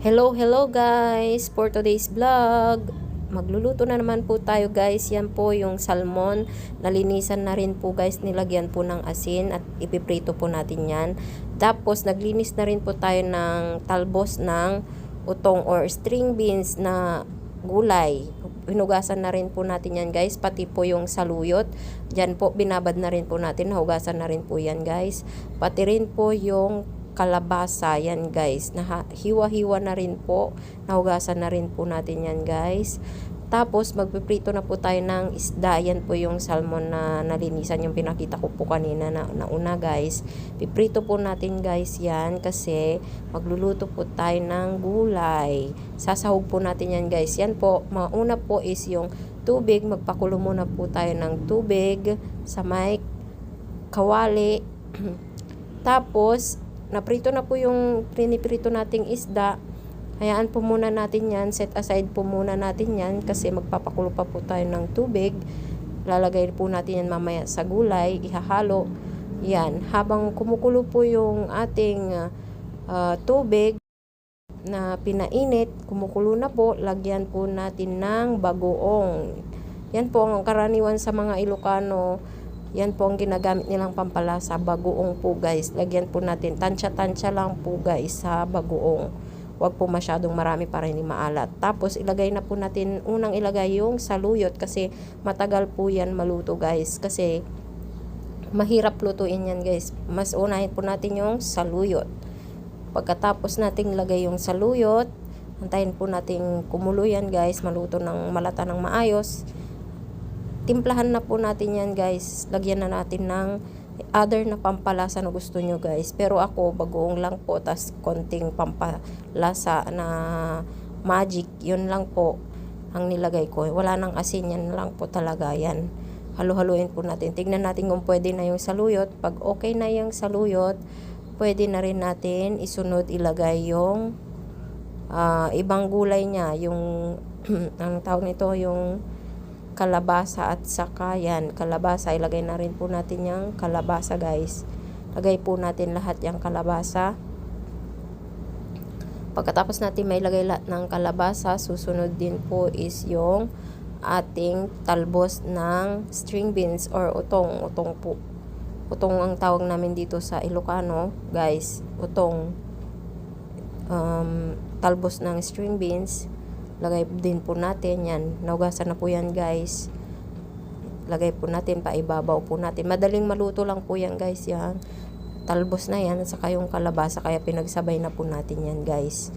Hello guys! For today's vlog, magluluto na naman po tayo guys. Yan po yung salmon. Nalinisan na rin po guys. Nilagyan po ng asin at ipiprito po natin yan. Tapos naglinis na rin po tayo ng talbos ng utong or string beans na gulay. Hinugasan na rin po natin yan guys. Pati po yung saluyot. Diyan po binabad na rin po natin. Hugasan na rin po yan guys. Pati rin po yung kalabasa, yan guys, hiwa-hiwa na rin po, nahugasan na rin po natin yan guys. Tapos magpiprito na po tayo ng isda. Yan po yung salmon na nalinisan, yung pinakita ko po kanina na una guys. Piprito po natin guys yan kasi magluluto po tayo ng gulay. Sasahog po natin yan guys. Yan po, mauna po is yung tubig. Magpakulo muna po tayo ng tubig sa may kawali. Tapos naprito na po yung piniprito nating isda. Hayaan po muna natin yan. Set aside po muna natin yan kasi magpapakulo pa po tayo ng tubig. Lalagay po natin yan mamaya sa gulay. Ihahalo. Yan. Habang kumukulo po yung ating tubig na pinainit, kumukulo na po, lagyan po natin ng bagoong. Yan po ang karaniwan sa mga Ilocano. Yan po ang ginagamit nilang pampalasa, bagoong po guys. Lagyan po natin, tansya-tansya lang po guys sa bagoong. Huwag po masyadong marami para hindi maalat. Tapos ilagay na po natin, unang ilagay yung saluyot kasi matagal po yan maluto guys. Kasi mahirap lutuin yan guys. Mas unahin po natin yung saluyot. Pagkatapos nating ilagay yung saluyot, antayin po nating kumulo yan guys, maluto ng malata ng maayos. Timplahan na po natin yan guys. Lagyan na natin ng other na pampalasa na gusto nyo guys. Pero ako, bagoong lang po. Tas konting pampalasa na magic. Yun lang po ang nilagay ko. Wala nang asin. Yan lang po talaga yan. Halu-haluin po natin. Tignan natin kung pwede na yung saluyot. Pag okay na yung saluyot, pwede na rin natin isunod ilagay yung ibang gulay niya. Yung, ang tawag nito, yung kalabasa at saka yan, kalabasa, ilagay na rin po natin yung kalabasa guys. Lagay po natin lahat yung kalabasa. Pagkatapos natin may lagay lahat ng kalabasa, susunod din po is yung ating talbos ng string beans or utong po. Utong ang tawag namin dito sa Ilocano guys, utong. Talbos ng string beans. Lagay din po natin yan. Naugasan na po yan guys. Lagay po natin, paibabaw po natin. Madaling maluto lang po yan guys. Yan. Talbos na yan. Saka yung kalabasa. Kaya pinagsabay na po natin yan guys.